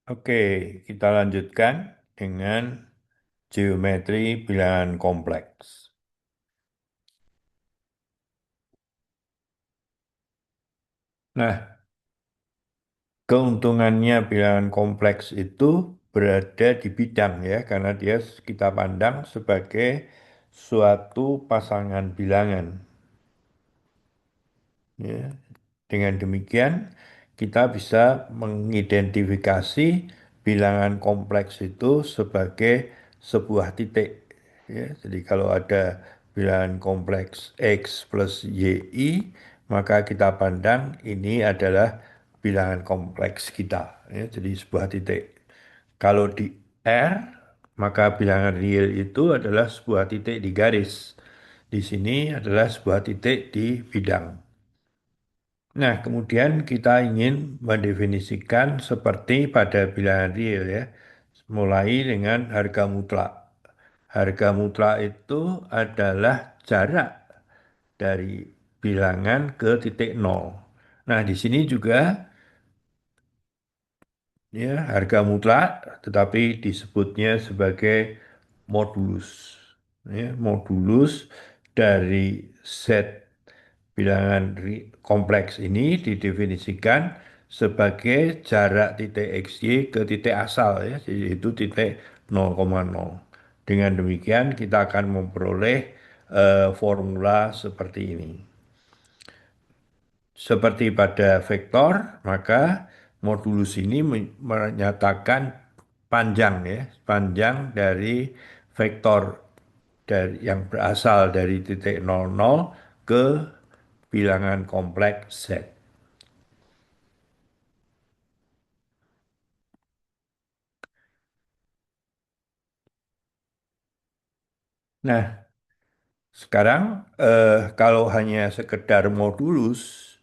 Oke, kita lanjutkan dengan geometri bilangan kompleks. Nah, keuntungannya bilangan kompleks itu berada di bidang ya, karena dia kita pandang sebagai suatu pasangan bilangan. Ya. Dengan demikian, kita bisa mengidentifikasi bilangan kompleks itu sebagai sebuah titik. Ya, jadi kalau ada bilangan kompleks X plus YI, maka kita pandang ini adalah bilangan kompleks kita. Ya, jadi sebuah titik. Kalau di R, maka bilangan real itu adalah sebuah titik di garis. Di sini adalah sebuah titik di bidang. Nah, kemudian kita ingin mendefinisikan seperti pada bilangan real ya, mulai dengan harga mutlak. Harga mutlak itu adalah jarak dari bilangan ke titik nol. Nah, di sini juga ya harga mutlak, tetapi disebutnya sebagai modulus. Ya, modulus dari set bilangan kompleks ini didefinisikan sebagai jarak titik XY ke titik asal ya, yaitu titik 0,0. Dengan demikian kita akan memperoleh formula seperti ini. Seperti pada vektor, maka modulus ini menyatakan panjang ya, panjang dari vektor dari yang berasal dari titik 00 ke bilangan kompleks Z. Nah, sekarang kalau hanya sekedar modulus,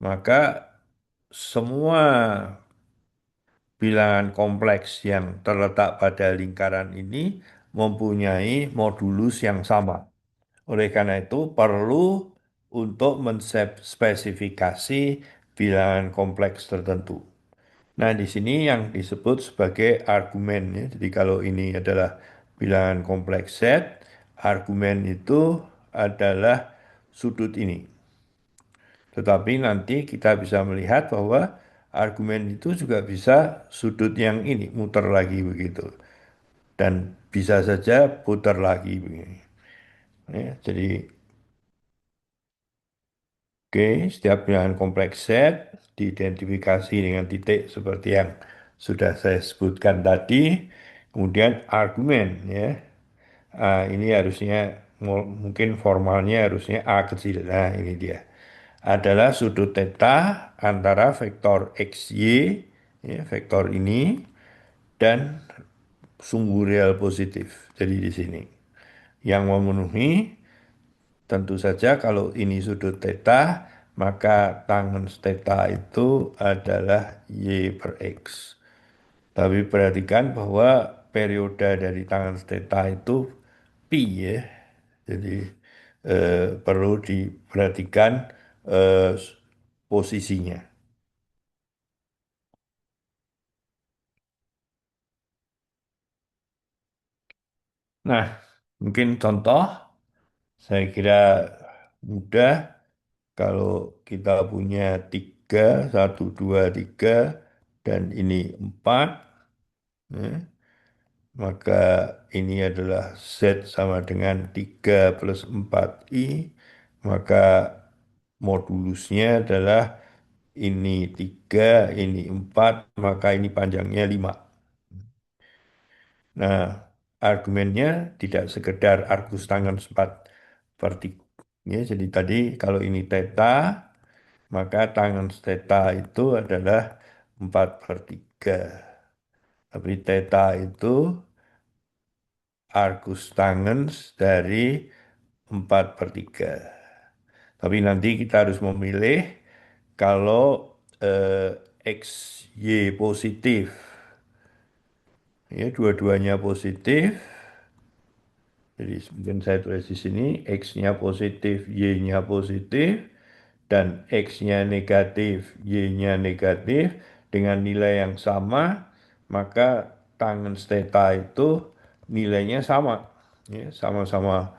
maka semua bilangan kompleks yang terletak pada lingkaran ini mempunyai modulus yang sama. Oleh karena itu, perlu untuk menspesifikasi bilangan kompleks tertentu. Nah, di sini yang disebut sebagai argumen ya. Jadi kalau ini adalah bilangan kompleks Z, argumen itu adalah sudut ini. Tetapi nanti kita bisa melihat bahwa argumen itu juga bisa sudut yang ini muter lagi begitu. Dan bisa saja putar lagi begini. Ya, jadi oke, setiap bilangan kompleks Z diidentifikasi dengan titik seperti yang sudah saya sebutkan tadi. Kemudian argumen ya. Ini harusnya mungkin formalnya harusnya A kecil. Nah, ini dia. Adalah sudut theta antara vektor XY ya, vektor ini dan sumbu real positif. Jadi di sini yang memenuhi tentu saja kalau ini sudut theta, maka tangen theta itu adalah Y per X. Tapi perhatikan bahwa periode dari tangen theta itu pi ya. Jadi perlu diperhatikan eh, posisinya. Nah, mungkin contoh, saya kira mudah kalau kita punya tiga, satu, dua, tiga, dan ini empat, ya, maka ini adalah Z sama dengan 3 plus 4I, maka modulusnya adalah ini 3, ini 4, maka ini panjangnya 5. Nah, argumennya tidak sekedar argus tangen 4 per 3. Ya, jadi tadi kalau ini theta, maka tangen theta itu adalah 4 per 3. Tapi theta itu argus tangens dari 4 per 3. Tapi nanti kita harus memilih kalau X, Y positif, ya dua-duanya positif, jadi mungkin saya tulis di sini X-nya positif, Y-nya positif, dan X-nya negatif, Y-nya negatif. dengan nilai yang sama, maka tangen theta itu nilainya sama, ya, sama-sama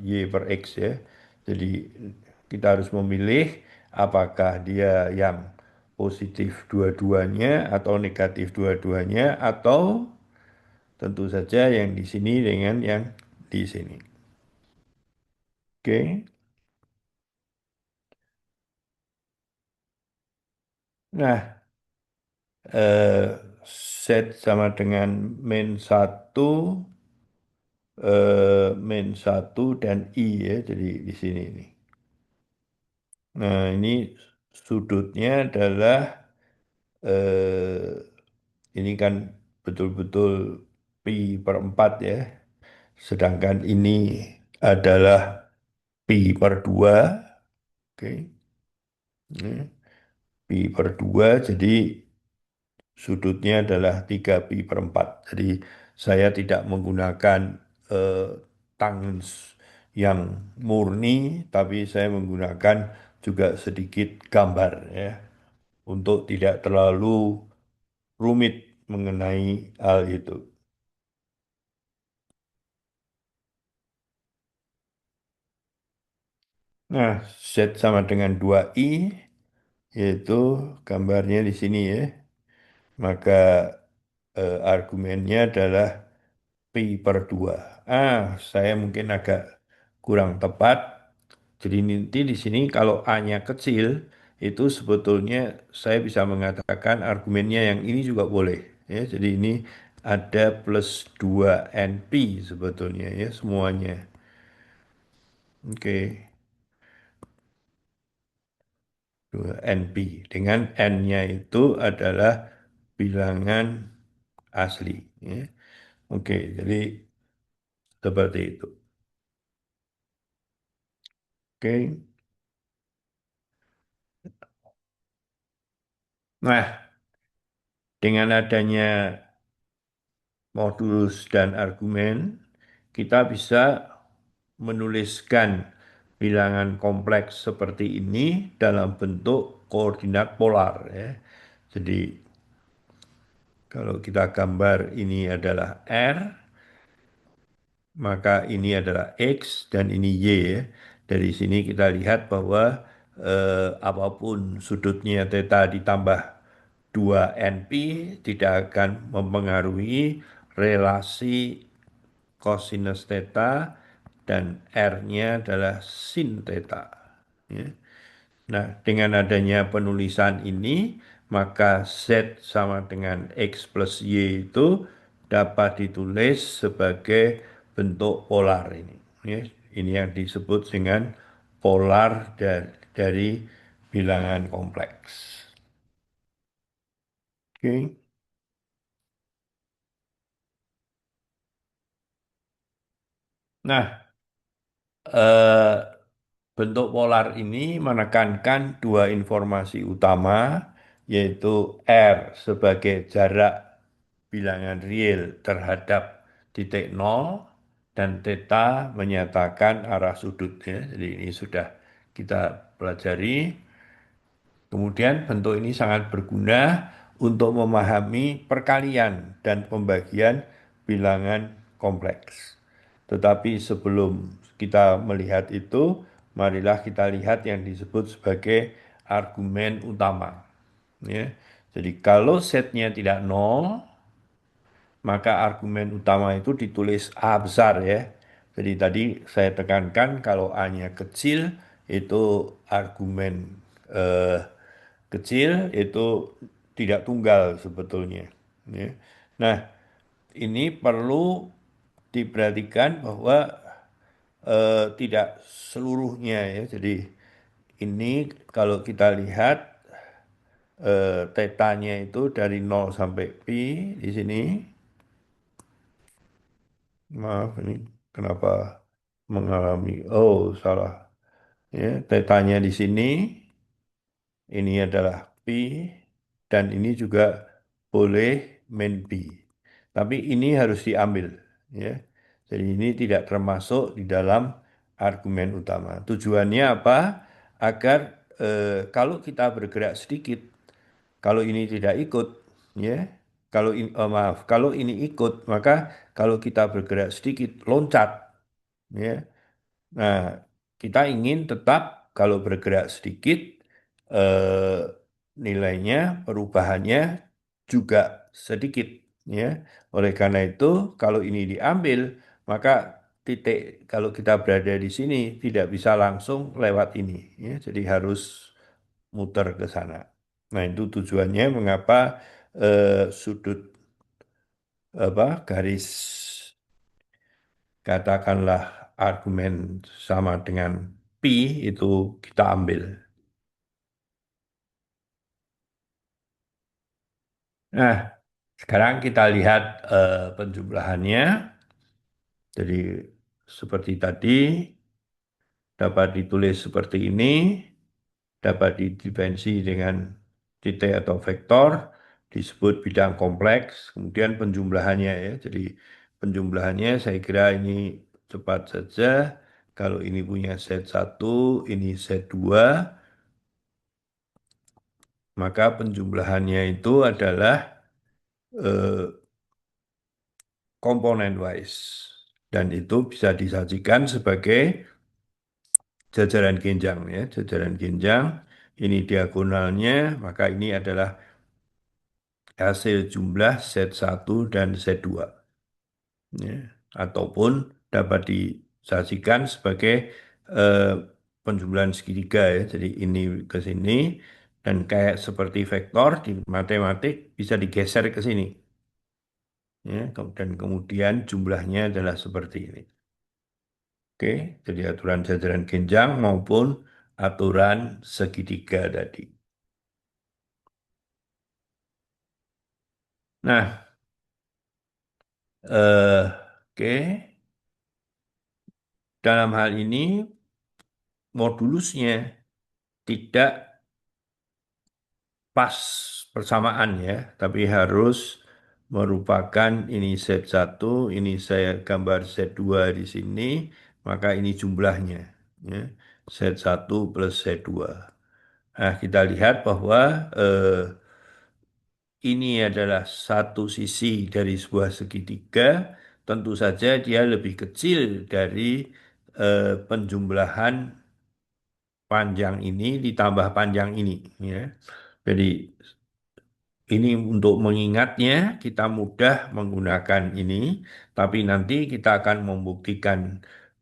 Y per X ya. Jadi kita harus memilih apakah dia yang positif dua-duanya atau negatif dua-duanya atau tentu saja yang di sini dengan yang di sini. Oke. Nah, eh, set sama dengan min 1, min 1 dan I ya. Jadi di sini nih. Nah, ini sudutnya adalah ini kan betul-betul pi per 4 ya. Sedangkan ini adalah pi per 2. Oke. Ini pi per 2 jadi sudutnya adalah 3 pi per 4. Jadi saya tidak menggunakan eh, tangens yang murni, tapi saya menggunakan juga sedikit gambar ya, untuk tidak terlalu rumit mengenai hal itu. Nah, Z sama dengan 2I, yaitu gambarnya di sini ya. Maka argumennya adalah pi per 2. Saya mungkin agak kurang tepat. Jadi nanti di sini kalau A-nya kecil, itu sebetulnya saya bisa mengatakan argumennya yang ini juga boleh. Ya, jadi ini ada plus 2 NP sebetulnya ya semuanya. Oke, 2 NP. Dengan N-nya itu adalah bilangan asli. Ya. Oke, jadi seperti itu. Oke. Nah, dengan adanya modulus dan argumen, kita bisa menuliskan bilangan kompleks seperti ini dalam bentuk koordinat polar ya. Jadi kalau kita gambar ini adalah R, maka ini adalah X dan ini Y ya. Dari sini kita lihat bahwa apapun sudutnya theta ditambah 2 NP tidak akan mempengaruhi relasi cosinus theta dan R-nya adalah sin theta. Ya. Nah, dengan adanya penulisan ini, maka Z sama dengan X plus Y itu dapat ditulis sebagai bentuk polar ini. Ya, ini yang disebut dengan polar dari bilangan kompleks. Oke. Nah, eh, bentuk polar ini menekankan dua informasi utama, yaitu R sebagai jarak bilangan real terhadap titik nol, dan theta menyatakan arah sudut. Ya. Jadi ini sudah kita pelajari. Kemudian bentuk ini sangat berguna untuk memahami perkalian dan pembagian bilangan kompleks. Tetapi sebelum kita melihat itu, marilah kita lihat yang disebut sebagai argumen utama. Ya. Jadi kalau setnya tidak nol, maka argumen utama itu ditulis A besar ya. Jadi tadi saya tekankan kalau A-nya kecil itu argumen eh, kecil itu tidak tunggal sebetulnya. Ya. Nah, ini perlu diperhatikan bahwa tidak seluruhnya ya. Jadi ini kalau kita lihat tetanya itu dari 0 sampai pi di sini. Maaf ini kenapa mengalami salah ya tetanya di sini ini adalah pi dan ini juga boleh min pi tapi ini harus diambil ya jadi ini tidak termasuk di dalam argumen utama tujuannya apa agar kalau kita bergerak sedikit Kalau ini tidak ikut, ya, maaf, kalau ini ikut, maka kalau kita bergerak sedikit, loncat, ya. Nah, kita ingin tetap kalau bergerak sedikit, eh, nilainya, perubahannya juga sedikit, ya. Oleh karena itu, kalau ini diambil, maka titik kalau kita berada di sini tidak bisa langsung lewat ini, ya. Jadi harus muter ke sana. Nah, itu tujuannya mengapa sudut apa garis katakanlah argumen sama dengan pi itu kita ambil. Nah, sekarang kita lihat penjumlahannya. Jadi seperti tadi dapat ditulis seperti ini, dapat didimensi dengan titik atau vektor, disebut bidang kompleks, kemudian penjumlahannya ya. Jadi penjumlahannya saya kira ini cepat saja. Kalau ini punya set satu, ini set 2, maka penjumlahannya itu adalah eh, komponen wise. Dan itu bisa disajikan sebagai jajaran genjang ya, jajaran genjang. Ini diagonalnya, maka ini adalah hasil jumlah set satu dan set 2, ya. Ataupun dapat disajikan sebagai eh, penjumlahan segitiga ya. Jadi ini ke sini dan kayak seperti vektor di matematik bisa digeser ke sini, ya. Dan kemudian jumlahnya adalah seperti ini. Oke, jadi aturan jajaran genjang maupun aturan segitiga tadi. Nah, oke, dalam hal ini modulusnya tidak pas persamaan ya, tapi harus merupakan ini set satu, ini saya gambar set 2 di sini, maka ini jumlahnya, ya. Set satu plus set 2. Nah, kita lihat bahwa ini adalah satu sisi dari sebuah segitiga, tentu saja dia lebih kecil dari penjumlahan panjang ini ditambah panjang ini, ya. Jadi ini untuk mengingatnya kita mudah menggunakan ini, tapi nanti kita akan membuktikan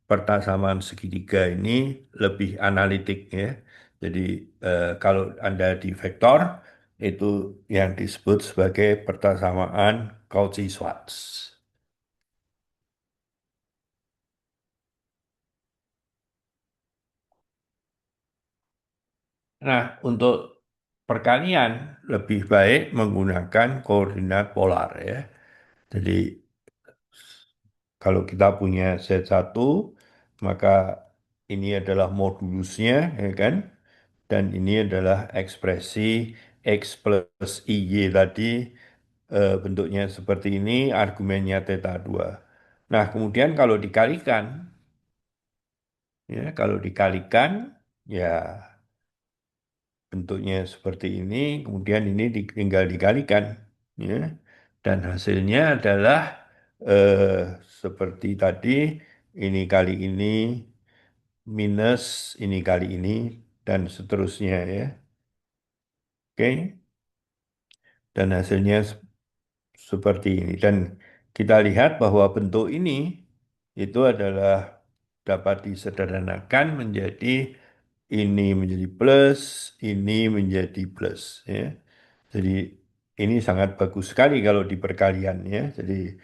pertasamaan segitiga ini lebih analitik ya. Jadi kalau Anda di vektor itu yang disebut sebagai pertasamaan Cauchy-Schwarz. Nah, untuk perkalian lebih baik menggunakan koordinat polar ya. Jadi kalau kita punya set satu, maka ini adalah modulusnya, ya kan? Dan ini adalah ekspresi X plus IY tadi, bentuknya seperti ini, argumennya theta 2. Nah, kemudian kalau dikalikan, ya, kalau dikalikan, ya bentuknya seperti ini, kemudian ini tinggal dikalikan, ya. Dan hasilnya adalah seperti tadi, ini kali ini minus ini kali ini dan seterusnya ya. Oke, dan hasilnya seperti ini. Dan kita lihat bahwa bentuk ini itu adalah dapat disederhanakan menjadi ini menjadi plus, ini menjadi plus ya. Jadi ini sangat bagus sekali kalau di perkalian ya. Jadi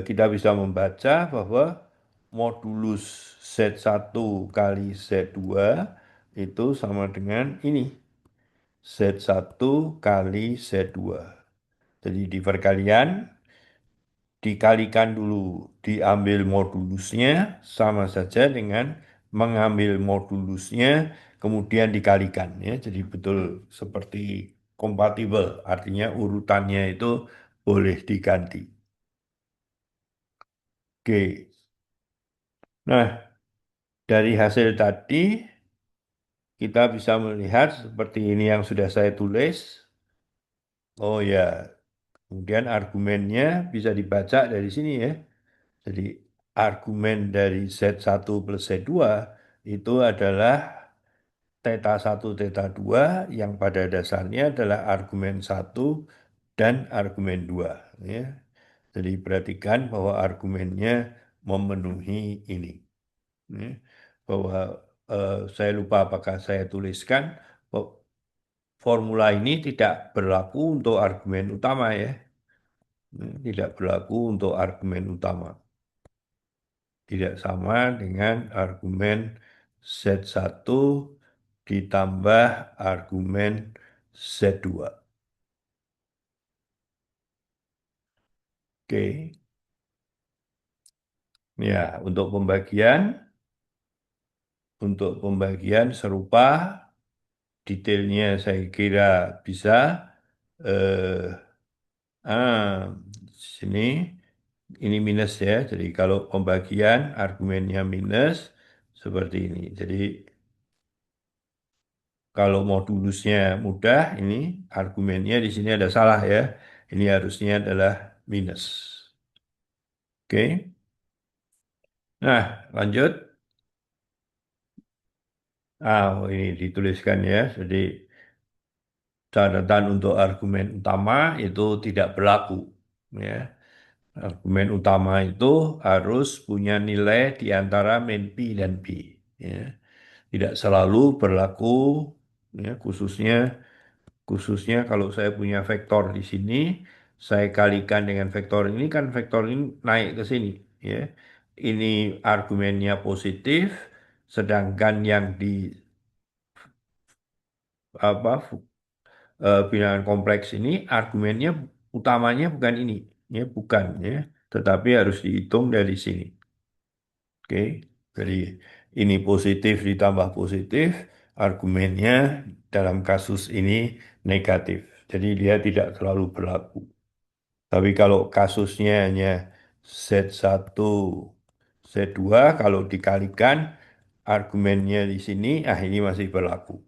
kita bisa membaca bahwa modulus set satu kali set 2 itu sama dengan ini. Set satu kali set 2. Jadi di perkalian dikalikan dulu, diambil modulusnya sama saja dengan mengambil modulusnya kemudian dikalikan ya. Jadi betul seperti kompatibel, artinya urutannya itu boleh diganti. Oke. Nah, dari hasil tadi kita bisa melihat seperti ini yang sudah saya tulis. Oh ya, kemudian argumennya bisa dibaca dari sini ya. Jadi argumen dari Z1 plus Z2 itu adalah theta satu theta 2 yang pada dasarnya adalah argumen satu dan argumen 2 ya. Jadi perhatikan bahwa argumennya memenuhi ini ya. Bahwa saya lupa apakah saya tuliskan bahwa formula ini tidak berlaku untuk argumen utama ya. Tidak berlaku untuk argumen utama. Tidak sama dengan argumen Z1 ditambah argumen Z2. Oke. Ya, untuk pembagian serupa, detailnya saya kira bisa. Eh, sini ini minus ya. Jadi kalau pembagian argumennya minus seperti ini. Jadi kalau modulusnya mudah, ini argumennya di sini ada salah ya. Ini harusnya adalah minus. Oke. Nah, lanjut. Ini dituliskan ya. Jadi catatan untuk argumen utama itu tidak berlaku. Ya. Argumen utama itu harus punya nilai di antara min P dan P. Ya. Tidak selalu berlaku, ya, khususnya kalau saya punya vektor di sini, saya kalikan dengan vektor ini kan vektor ini naik ke sini, ya. Ini argumennya positif, sedangkan yang di bilangan kompleks ini argumennya utamanya bukan ini, ya, bukan, ya, tetapi harus dihitung dari sini. Oke, jadi ini positif ditambah positif, argumennya dalam kasus ini negatif. Jadi dia tidak terlalu berlaku. Tapi kalau kasusnya hanya Z1, Z2, kalau dikalikan argumennya di sini, ini masih berlaku.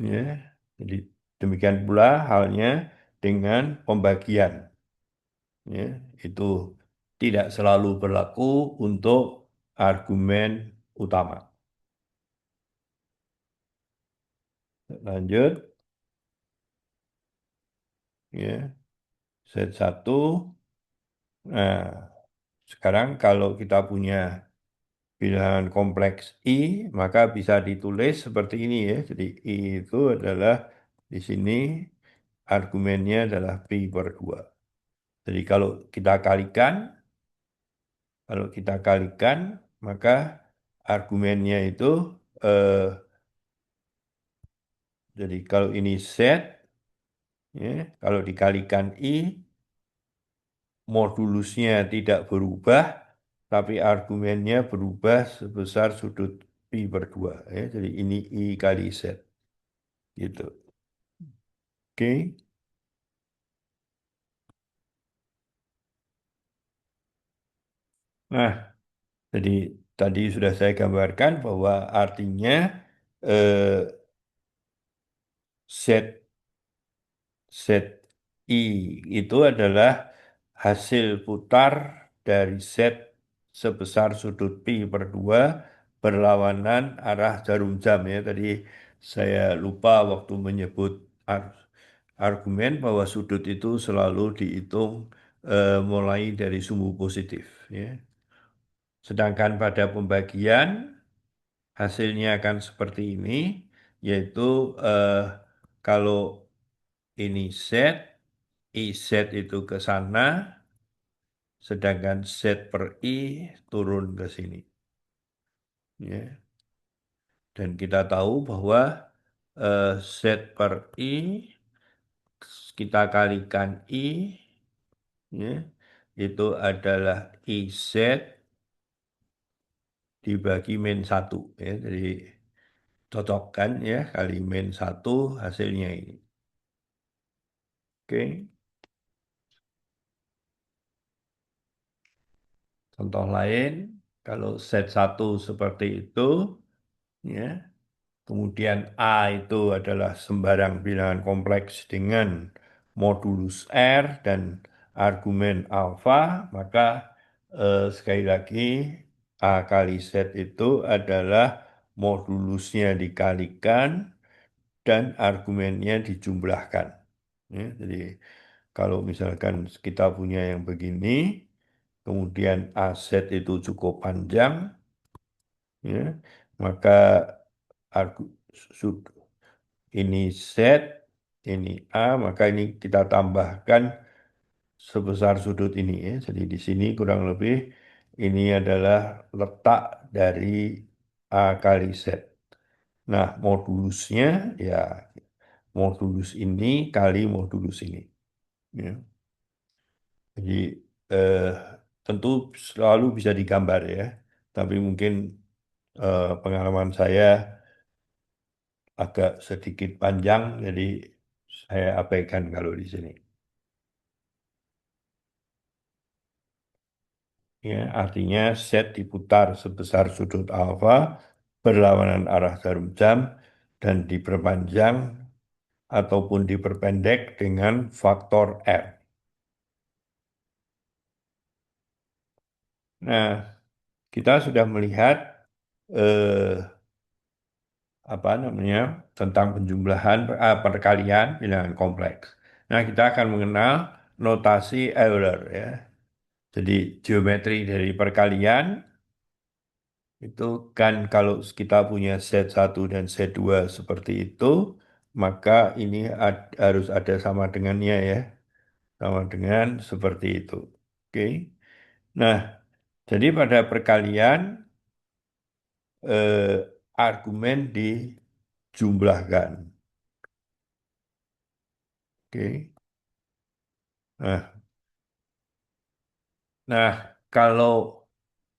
Ya, jadi demikian pula halnya dengan pembagian. Ya, itu tidak selalu berlaku untuk argumen utama. Lanjut, ya, Z1. Nah, sekarang kalau kita punya bilangan kompleks I, maka bisa ditulis seperti ini ya. Jadi I itu adalah di sini argumennya adalah Pi per 2. Jadi kalau kita kalikan, maka argumennya itu eh, jadi kalau ini Z, ya, kalau dikalikan I, modulusnya tidak berubah, tapi argumennya berubah sebesar sudut pi per 2. Ya. Jadi ini I kali Z. Gitu. Oke. Nah, jadi tadi sudah saya gambarkan bahwa artinya eh, Z ZI itu adalah hasil putar dari Z sebesar sudut pi per 2 berlawanan arah jarum jam ya. Tadi saya lupa waktu menyebut argumen bahwa sudut itu selalu dihitung mulai dari sumbu positif ya. Sedangkan pada pembagian hasilnya akan seperti ini, yaitu kalau ini Z, IZ itu ke sana, sedangkan Z per I turun ke sini. Ya. Dan kita tahu bahwa Z per I kita kalikan I, ya, itu adalah IZ dibagi min 1. Ya. Jadi cocokkan ya, kali min 1 hasilnya ini. Oke. Contoh lain, kalau Z1 seperti itu, ya. kemudian A itu adalah sembarang bilangan kompleks dengan modulus R dan argumen alfa, maka sekali lagi A kali Z itu adalah modulusnya dikalikan dan argumennya dijumlahkan. Ya, jadi kalau misalkan kita punya yang begini, kemudian aset itu cukup panjang, ya, maka argu- sud- ini Z, ini A, maka ini kita tambahkan sebesar sudut ini ya. Jadi di sini kurang lebih ini adalah letak dari A kali Z. Nah, modulusnya ya modulus ini kali modulus ini. Ya. Jadi eh, tentu selalu bisa digambar ya, tapi mungkin pengalaman saya agak sedikit panjang, jadi saya abaikan kalau di sini. Ya, artinya set diputar sebesar sudut alfa berlawanan arah jarum jam dan diperpanjang ataupun diperpendek dengan faktor R. Nah, kita sudah melihat eh, apa namanya tentang penjumlahan perkalian bilangan kompleks. Nah, kita akan mengenal notasi Euler ya. Jadi geometri dari perkalian itu kan kalau kita punya set satu dan set 2 seperti itu, maka ini harus ada sama dengannya ya. Sama dengan seperti itu. Oke. Nah, jadi pada perkalian argumen dijumlahkan. Oke. Nah, nah, kalau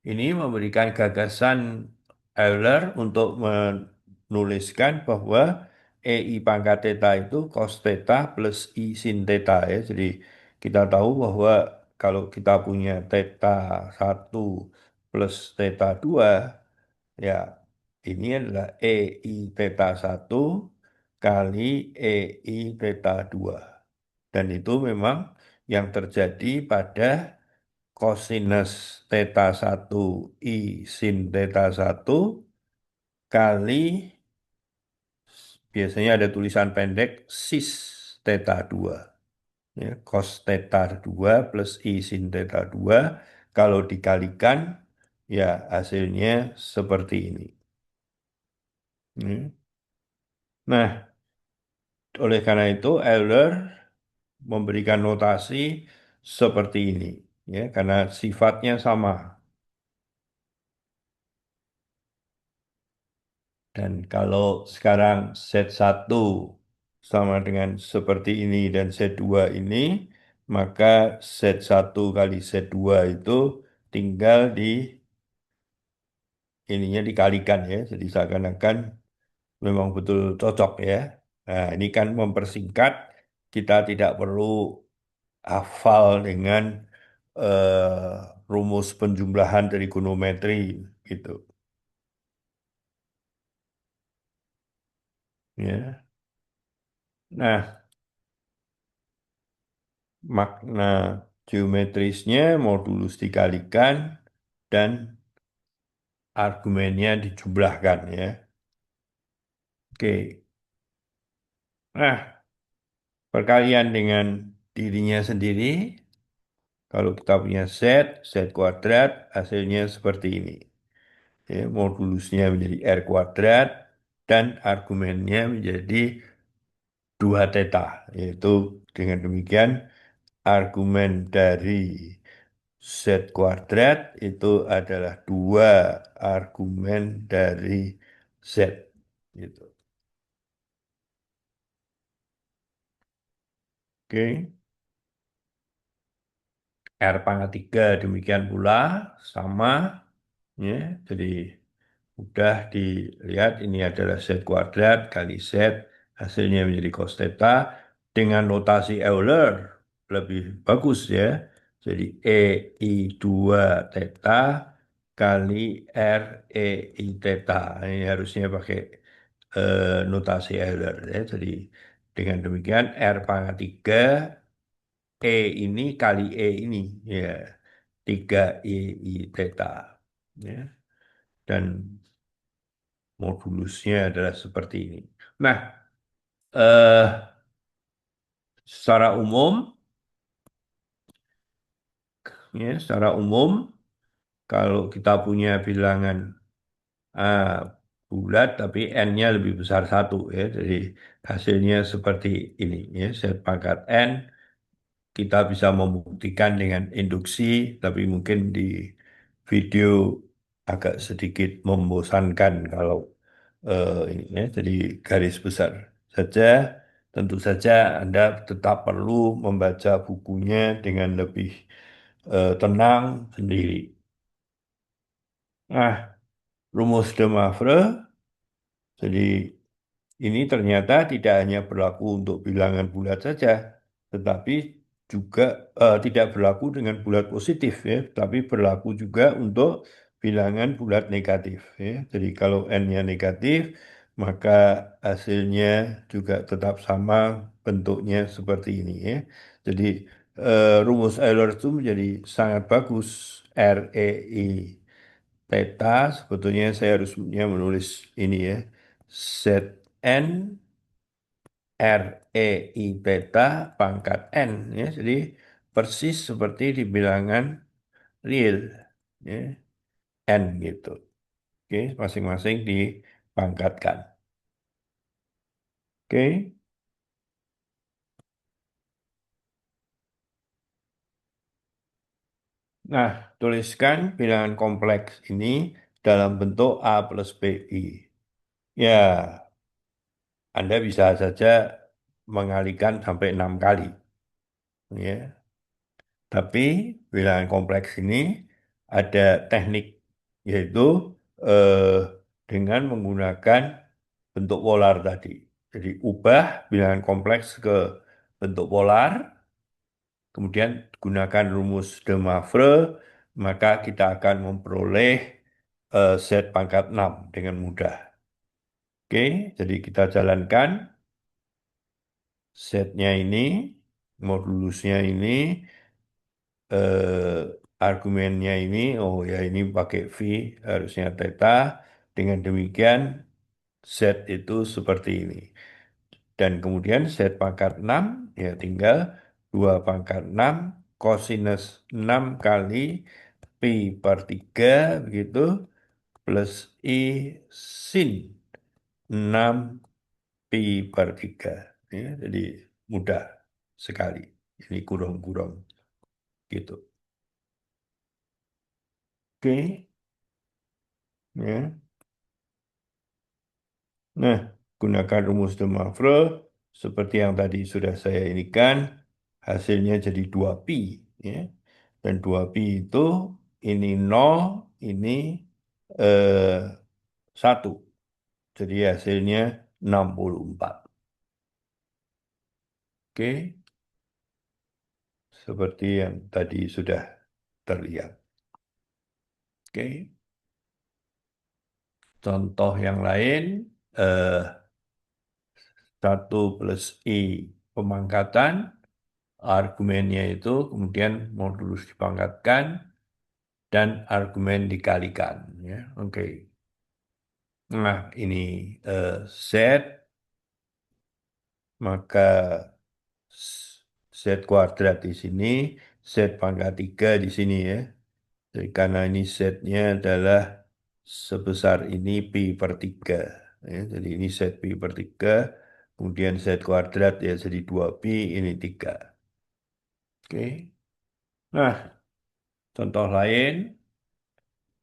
ini memberikan gagasan Euler untuk menuliskan bahwa EI pangkat theta itu cos theta plus I sin theta ya. Jadi kita tahu bahwa kalau kita punya theta satu plus theta 2 ya ini adalah EI theta satu kali EI theta 2. Dan itu memang yang terjadi pada kosinus theta satu I sin theta satu kali biasanya ada tulisan pendek sis theta 2. Ya, cos theta 2 plus I sin theta 2 kalau dikalikan ya hasilnya seperti ini. Ya. Nah, oleh karena itu Euler memberikan notasi seperti ini ya karena sifatnya sama. Dan kalau sekarang set satu sama dengan seperti ini dan set 2 ini, maka set satu kali set 2 itu tinggal di ininya dikalikan ya. Jadi seakan-akan memang betul cocok ya. Nah, ini kan mempersingkat, kita tidak perlu hafal dengan rumus penjumlahan trigonometri gitu. Ya. Nah, makna geometrisnya modulus dikalikan dan argumennya dijumlahkan ya. Oke. Nah, perkalian dengan dirinya sendiri, kalau kita punya set kuadrat, hasilnya seperti ini. Ya, modulusnya menjadi R kuadrat dan argumennya menjadi 2 theta. Yaitu dengan demikian argumen dari Z kuadrat itu adalah 2 argumen dari Z. Gitu. Oke. R pangkat 3 demikian pula sama. Ya. Jadi mudah dilihat ini adalah Z kuadrat kali Z. Hasilnya menjadi cos theta dengan notasi Euler. Lebih bagus ya. Jadi EI2 theta kali R E I theta. Ini harusnya pakai notasi Euler ya. Jadi dengan demikian R pangkat 3 E ini kali E ini ya 3 I theta ya. Dan modulusnya adalah seperti ini. Nah, eh, secara umum ya secara umum kalau kita punya bilangan ah, bulat tapi N-nya lebih besar satu ya. Jadi hasilnya seperti ini ya. Z pangkat N kita bisa membuktikan dengan induksi, tapi mungkin di video agak sedikit membosankan kalau ini ya. Jadi garis besar saja, tentu saja Anda tetap perlu membaca bukunya dengan lebih tenang sendiri. Nah, rumus de Moivre, jadi ini ternyata tidak hanya berlaku untuk bilangan bulat saja, tetapi juga tidak berlaku dengan bulat positif ya, tapi berlaku juga untuk bilangan bulat negatif ya. Jadi kalau n-nya negatif, maka hasilnya juga tetap sama bentuknya seperti ini ya. Jadi rumus Euler itu menjadi sangat bagus. REI theta sebetulnya saya harusnya menulis ini ya. Zn R E I beta pangkat N ya. Jadi persis seperti di bilangan real ya. N gitu. Oke, masing-masing dipangkatkan. Oke. Nah, tuliskan bilangan kompleks ini dalam bentuk A plus BI. Ya, Anda bisa saja mengalikan sampai 6 kali. Ya, tapi bilangan kompleks ini ada teknik yaitu eh, dengan menggunakan bentuk polar tadi. Jadi ubah bilangan kompleks ke bentuk polar, kemudian gunakan rumus de Moivre, maka kita akan memperoleh Z pangkat 6 dengan mudah. Oke, jadi kita jalankan Z-nya ini, modulusnya ini, eh, argumennya ini, oh ya ini pakai V, harusnya theta. Dengan demikian, Z itu seperti ini. Dan kemudian Z pangkat 6, ya tinggal 2 pangkat 6, kosinus 6 kali Pi per 3, begitu, plus I sin 6 Pi per 3. Ya, jadi mudah sekali. Ini kurung-kurung gitu. Oke, ya. Nah, gunakan rumus de Moivre seperti yang tadi sudah saya inikan, hasilnya jadi 2pi, ya. Dan 2pi itu ini 0, ini eh, 1. Jadi hasilnya 64. Oke, seperti yang tadi sudah terlihat. Oke, contoh yang lain, eh, 1 plus I pemangkatan, argumennya itu kemudian modulus dipangkatkan, dan argumen dikalikan ya. Oke. Nah, ini Z maka Z kuadrat di sini, Z pangkat 3 di sini ya. Jadi karena ini Z-nya adalah sebesar ini pi per 3 ya. Jadi ini Z pi per 3, kemudian Z kuadrat ya jadi 2pi, ini 3. Oke. Nah, contoh lain,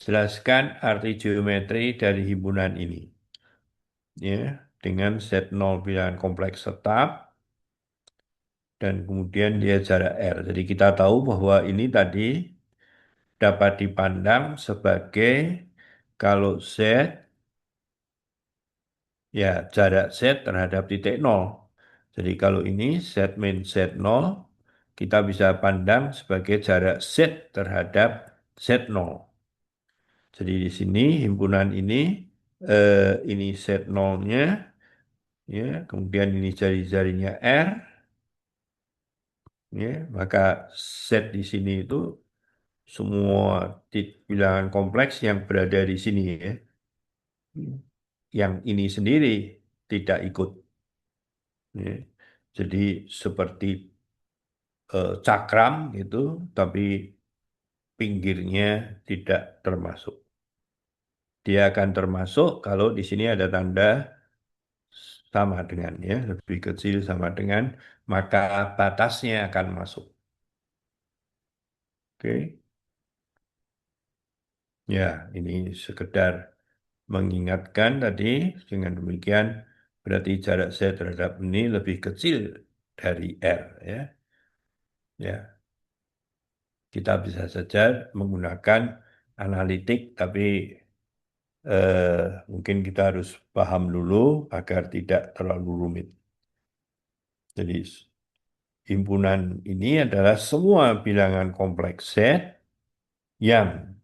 jelaskan arti geometri dari himpunan ini. Ya, dengan Z0 bilangan kompleks tetap dan kemudian dia jarak R. Jadi kita tahu bahwa ini tadi dapat dipandang sebagai kalau Z ya jarak Z terhadap titik nol. Jadi kalau ini Z min Z0 kita bisa pandang sebagai jarak Z terhadap Z0. Jadi di sini himpunan ini ini set nolnya, ya, kemudian ini jari-jarinya R, ya, maka set di sini itu semua bilangan kompleks yang berada di sini, ya, yang ini sendiri tidak ikut, ya. Jadi seperti cakram gitu, tapi pinggirnya tidak termasuk. Dia akan termasuk kalau di sini ada tanda sama dengan, ya, lebih kecil sama dengan, maka batasnya akan masuk. Oke. Ya, ini sekedar mengingatkan tadi, dengan demikian berarti jarak saya terhadap ini lebih kecil dari R, ya. Ya, kita bisa saja menggunakan analitik, tapi mungkin kita harus paham dulu agar tidak terlalu rumit. Jadi himpunan ini adalah semua bilangan kompleks set yang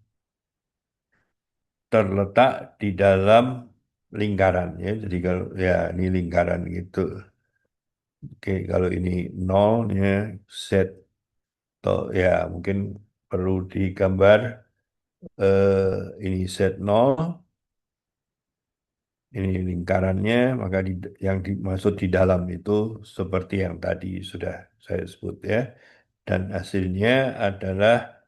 terletak di dalam lingkaran, ya. Jadi kalau ya ini lingkaran gitu. Oke, kalau ini nol, ya, set atau ya mungkin perlu digambar, ini set nol, ini lingkarannya, maka yang dimaksud di dalam itu seperti yang tadi sudah saya sebut, ya. Dan hasilnya adalah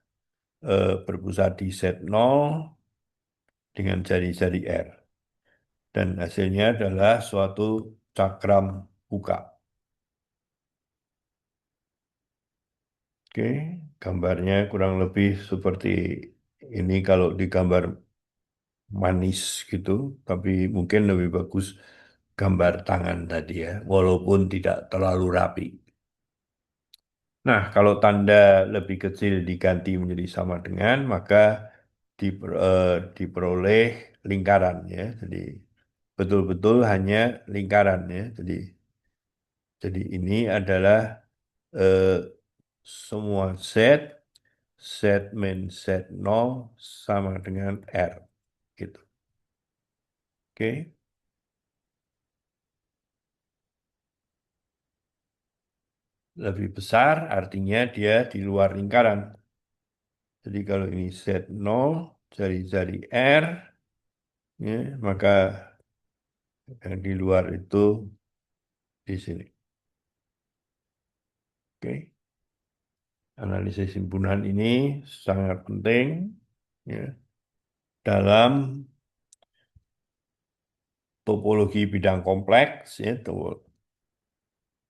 berpusat di set nol dengan jari-jari R. Dan hasilnya adalah suatu cakram buka. Oke, gambarnya kurang lebih seperti ini kalau digambar manis gitu, tapi mungkin lebih bagus gambar tangan tadi, ya, walaupun tidak terlalu rapi. Nah, kalau tanda lebih kecil diganti menjadi sama dengan, maka diperoleh lingkaran, ya. Jadi betul-betul hanya lingkaran, ya. Jadi ini adalah eh, semua set, set min set nol sama dengan R, gitu. Oke. Lebih besar artinya dia di luar lingkaran. Jadi kalau ini set nol, jari-jari R, ya, maka yang di luar itu di sini. Oke. Analisis himpunan ini sangat penting, ya, dalam topologi bidang kompleks, ya.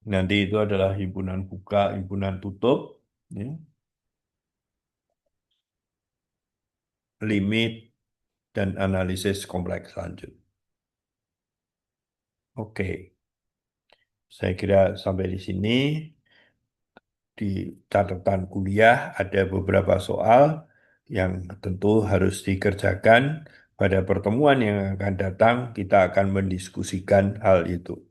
Nanti itu adalah himpunan buka, himpunan tutup, ya, limit, dan analisis kompleks lanjut. Oke, saya kira sampai di sini. Di catatan kuliah ada beberapa soal yang tentu harus dikerjakan. Pada pertemuan yang akan datang, kita akan mendiskusikan hal itu.